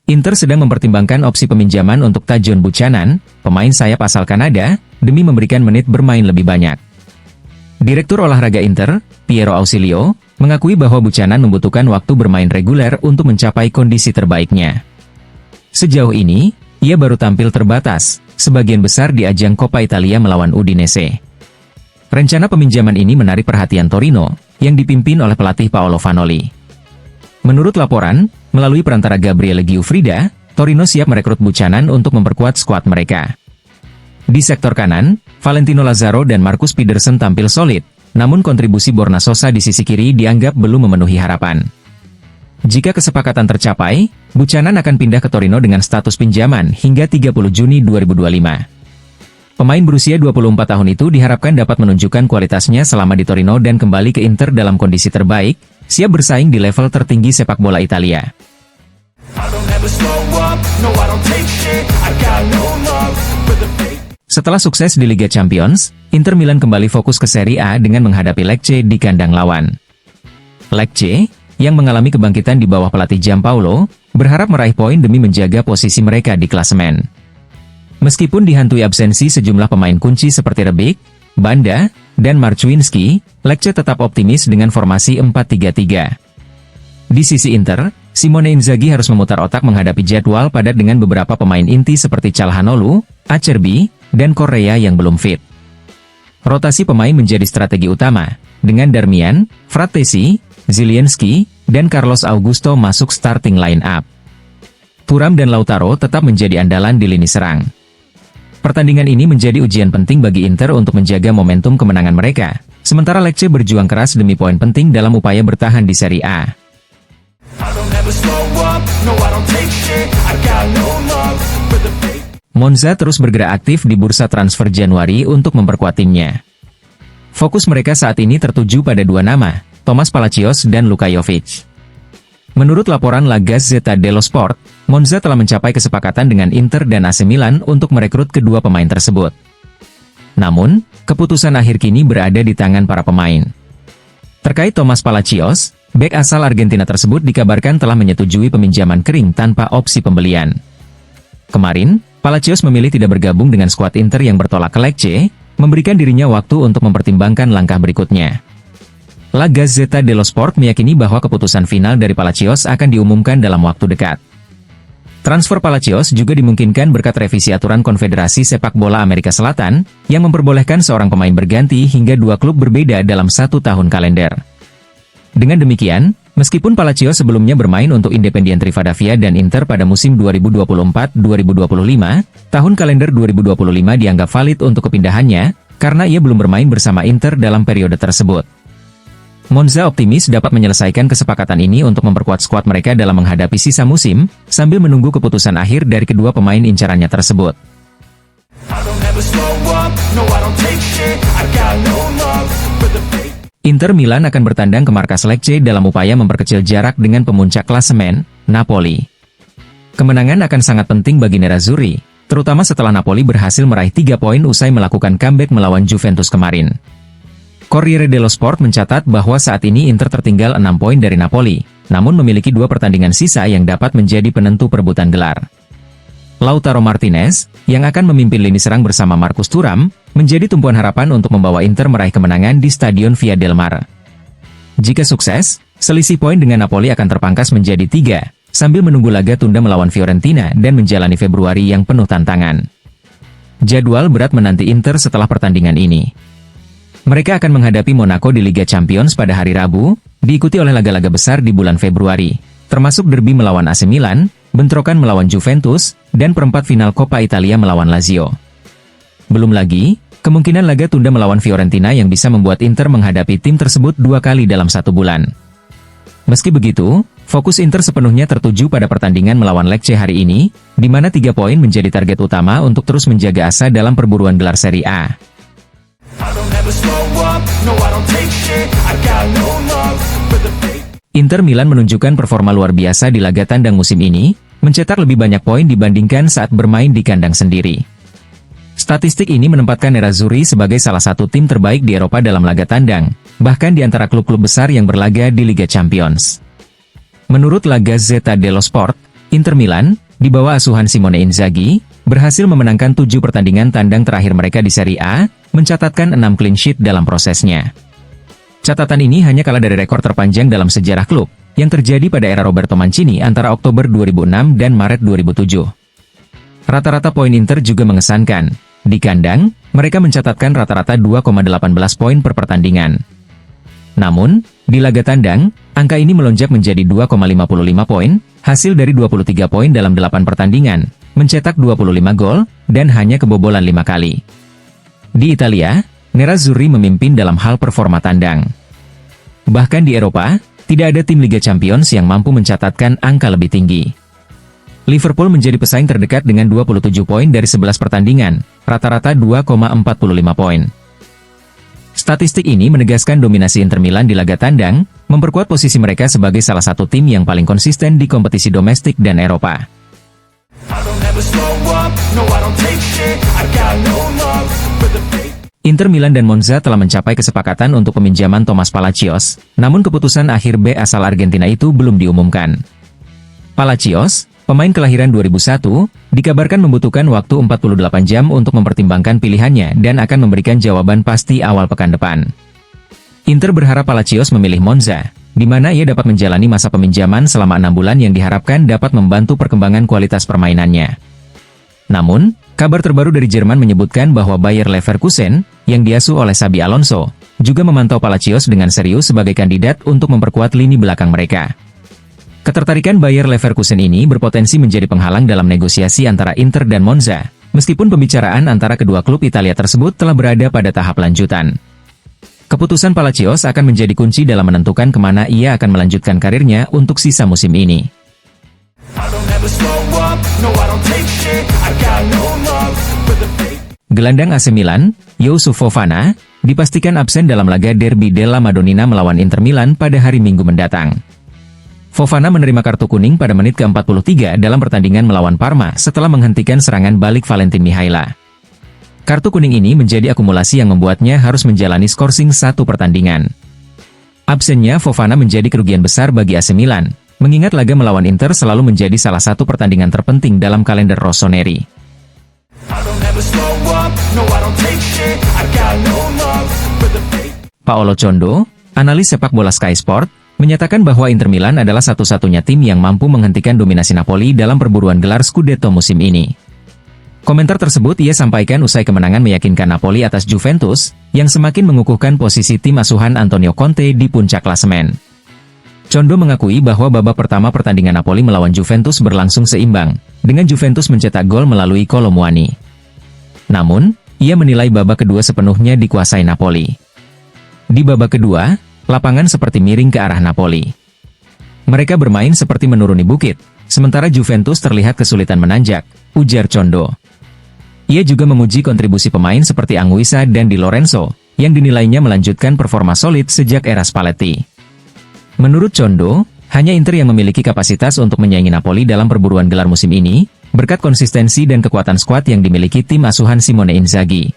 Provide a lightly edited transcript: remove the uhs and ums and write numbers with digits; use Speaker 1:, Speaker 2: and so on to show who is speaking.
Speaker 1: Inter sedang mempertimbangkan opsi peminjaman untuk Tajon Buchanan, pemain sayap asal Kanada, demi memberikan menit bermain lebih banyak. Direktur olahraga Inter, Piero Ausilio, mengakui bahwa Buchanan membutuhkan waktu bermain reguler untuk mencapai kondisi terbaiknya. Sejauh ini, ia baru tampil terbatas, sebagian besar di ajang Coppa Italia melawan Udinese. Rencana peminjaman ini menarik perhatian Torino, yang dipimpin oleh pelatih Paolo Vanoli. Menurut laporan, melalui perantara Gabriele Giuffrida, Torino siap merekrut Buchanan untuk memperkuat skuad mereka. Di sektor kanan, Valentino Lazaro dan Marcus Pedersen tampil solid, namun kontribusi Borna Sosa di sisi kiri dianggap belum memenuhi harapan. Jika kesepakatan tercapai, Buchanan akan pindah ke Torino dengan status pinjaman hingga 30 Juni 2025. Pemain berusia 24 tahun itu diharapkan dapat menunjukkan kualitasnya selama di Torino dan kembali ke Inter dalam kondisi terbaik, siap bersaing di level tertinggi sepak bola Italia. Setelah sukses di Liga Champions, Inter Milan kembali fokus ke Serie A dengan menghadapi Lecce di kandang lawan. Lecce, yang mengalami kebangkitan di bawah pelatih Giampaolo, berharap meraih poin demi menjaga posisi mereka di klasemen. Meskipun dihantui absensi sejumlah pemain kunci seperti Rebic, Banda, dan Marcinski, Lecce tetap optimis dengan formasi 4-3-3. Di sisi Inter, Simone Inzaghi harus memutar otak menghadapi jadwal padat dengan beberapa pemain inti seperti Calhanoglu, Acerbi, dan Correa yang belum fit. Rotasi pemain menjadi strategi utama, dengan Darmian, Fratesi, Zielinski, dan Carlos Augusto masuk starting line-up. Thuram dan Lautaro tetap menjadi andalan di lini serang. Pertandingan ini menjadi ujian penting bagi Inter untuk menjaga momentum kemenangan mereka, sementara Lecce berjuang keras demi poin penting dalam upaya bertahan di Serie A. Monza terus bergerak aktif di bursa transfer Januari untuk memperkuat timnya. Fokus mereka saat ini tertuju pada dua nama, Thomas Palacios dan Luka Jovic. Menurut laporan La Gazzetta dello Sport, Monza telah mencapai kesepakatan dengan Inter dan AC Milan untuk merekrut kedua pemain tersebut. Namun, keputusan akhir kini berada di tangan para pemain. Terkait Thomas Palacios, bek asal Argentina tersebut dikabarkan telah menyetujui peminjaman kering tanpa opsi pembelian. Kemarin, Palacios memilih tidak bergabung dengan skuad Inter yang bertolak ke Lecce, memberikan dirinya waktu untuk mempertimbangkan langkah berikutnya. La Gazzetta dello Sport meyakini bahwa keputusan final dari Palacios akan diumumkan dalam waktu dekat. Transfer Palacios juga dimungkinkan berkat revisi aturan Konfederasi Sepak Bola Amerika Selatan, yang memperbolehkan seorang pemain berganti hingga dua klub berbeda dalam satu tahun kalender. Dengan demikian, meskipun Palacios sebelumnya bermain untuk Independiente Rivadavia dan Inter pada musim 2024-2025, tahun kalender 2025 dianggap valid untuk kepindahannya, karena ia belum bermain bersama Inter dalam periode tersebut. Monza optimis dapat menyelesaikan kesepakatan ini untuk memperkuat skuad mereka dalam menghadapi sisa musim, sambil menunggu keputusan akhir dari kedua pemain incarannya tersebut. Inter Milan akan bertandang ke markas Lecce dalam upaya memperkecil jarak dengan pemuncak klasemen, Napoli. Kemenangan akan sangat penting bagi Nerazzurri, terutama setelah Napoli berhasil meraih 3 poin usai melakukan comeback melawan Juventus kemarin. Corriere dello Sport mencatat bahwa saat ini Inter tertinggal 6 poin dari Napoli, namun memiliki 2 pertandingan sisa yang dapat menjadi penentu perebutan gelar. Lautaro Martinez, yang akan memimpin lini serang bersama Marcus Thuram, menjadi tumpuan harapan untuk membawa Inter meraih kemenangan di Stadion Via del Mar. Jika sukses, selisih poin dengan Napoli akan terpangkas menjadi 3, sambil menunggu laga tunda melawan Fiorentina dan menjalani Februari yang penuh tantangan. Jadwal berat menanti Inter setelah pertandingan ini. Mereka akan menghadapi Monaco di Liga Champions pada hari Rabu, diikuti oleh laga-laga besar di bulan Februari, termasuk derby melawan AC Milan, bentrokan melawan Juventus, dan perempat final Coppa Italia melawan Lazio. Belum lagi, kemungkinan laga tunda melawan Fiorentina yang bisa membuat Inter menghadapi tim tersebut 2 kali dalam 1 bulan. Meski begitu, fokus Inter sepenuhnya tertuju pada pertandingan melawan Lecce hari ini, di mana 3 poin menjadi target utama untuk terus menjaga asa dalam perburuan gelar Serie A. Inter Milan menunjukkan performa luar biasa di laga tandang musim ini, mencetak lebih banyak poin dibandingkan saat bermain di kandang sendiri. Statistik ini menempatkan Nerazzurri sebagai salah satu tim terbaik di Eropa dalam laga tandang, bahkan di antara klub-klub besar yang berlaga di Liga Champions. Menurut La Gazzetta dello Sport, Inter Milan, di bawah asuhan Simone Inzaghi, berhasil memenangkan 7 pertandingan tandang terakhir mereka di Serie A, mencatatkan 6 clean sheet dalam prosesnya. Catatan ini hanya kalah dari rekor terpanjang dalam sejarah klub, yang terjadi pada era Roberto Mancini antara Oktober 2006 dan Maret 2007. Rata-rata poin Inter juga mengesankan. Di kandang, mereka mencatatkan rata-rata 2,18 poin per pertandingan. Namun, di laga tandang, angka ini melonjak menjadi 2,55 poin, hasil dari 23 poin dalam 8 pertandingan, mencetak 25 gol, dan hanya kebobolan 5 kali. Di Italia, Nerazzurri memimpin dalam hal performa tandang. Bahkan di Eropa, tidak ada tim Liga Champions yang mampu mencatatkan angka lebih tinggi. Liverpool menjadi pesaing terdekat dengan 27 poin dari 11 pertandingan, rata-rata 2,45 poin. Statistik ini menegaskan dominasi Inter Milan di laga tandang, memperkuat posisi mereka sebagai salah satu tim yang paling konsisten di kompetisi domestik dan Eropa. Inter Milan dan Monza telah mencapai kesepakatan untuk peminjaman Thomas Palacios, namun keputusan akhir B asal Argentina itu belum diumumkan. Palacios, pemain kelahiran 2001, dikabarkan membutuhkan waktu 48 jam untuk mempertimbangkan pilihannya dan akan memberikan jawaban pasti awal pekan depan. Inter berharap Palacios memilih Monza, di mana ia dapat menjalani masa peminjaman selama 6 bulan yang diharapkan dapat membantu perkembangan kualitas permainannya. Namun, kabar terbaru dari Jerman menyebutkan bahwa Bayer Leverkusen, yang diasuh oleh Xabi Alonso, juga memantau Palacios dengan serius sebagai kandidat untuk memperkuat lini belakang mereka. Ketertarikan Bayer Leverkusen ini berpotensi menjadi penghalang dalam negosiasi antara Inter dan Monza, meskipun pembicaraan antara kedua klub Italia tersebut telah berada pada tahap lanjutan. Keputusan Palacios akan menjadi kunci dalam menentukan kemana ia akan melanjutkan karirnya untuk sisa musim ini. Gelandang AC Milan, Youssouf Fofana, dipastikan absen dalam laga Derby della Madonnina melawan Inter Milan pada hari Minggu mendatang. Fofana menerima kartu kuning pada menit ke-43 dalam pertandingan melawan Parma setelah menghentikan serangan balik Valentin Mihaila. Kartu kuning ini menjadi akumulasi yang membuatnya harus menjalani skorsing 1 pertandingan. Absennya Fofana menjadi kerugian besar bagi AC Milan, mengingat laga melawan Inter selalu menjadi salah satu pertandingan terpenting dalam kalender Rossoneri. Paolo Condo, analis sepak bola Sky Sport, menyatakan bahwa Inter Milan adalah satu-satunya tim yang mampu menghentikan dominasi Napoli dalam perburuan gelar Scudetto musim ini. Komentar tersebut ia sampaikan usai kemenangan meyakinkan Napoli atas Juventus, yang semakin mengukuhkan posisi tim asuhan Antonio Conte di puncak klasemen. Condo mengakui bahwa babak pertama pertandingan Napoli melawan Juventus berlangsung seimbang, dengan Juventus mencetak gol melalui Kolo Muani. Namun, ia menilai babak kedua sepenuhnya dikuasai Napoli. Di babak kedua, lapangan seperti miring ke arah Napoli. Mereka bermain seperti menuruni bukit, sementara Juventus terlihat kesulitan menanjak, ujar Condo. Ia juga memuji kontribusi pemain seperti Anguissa dan Di Lorenzo, yang dinilainya melanjutkan performa solid sejak era Spalletti. Menurut Condo, hanya Inter yang memiliki kapasitas untuk menyaingi Napoli dalam perburuan gelar musim ini, berkat konsistensi dan kekuatan skuad yang dimiliki tim asuhan Simone Inzaghi.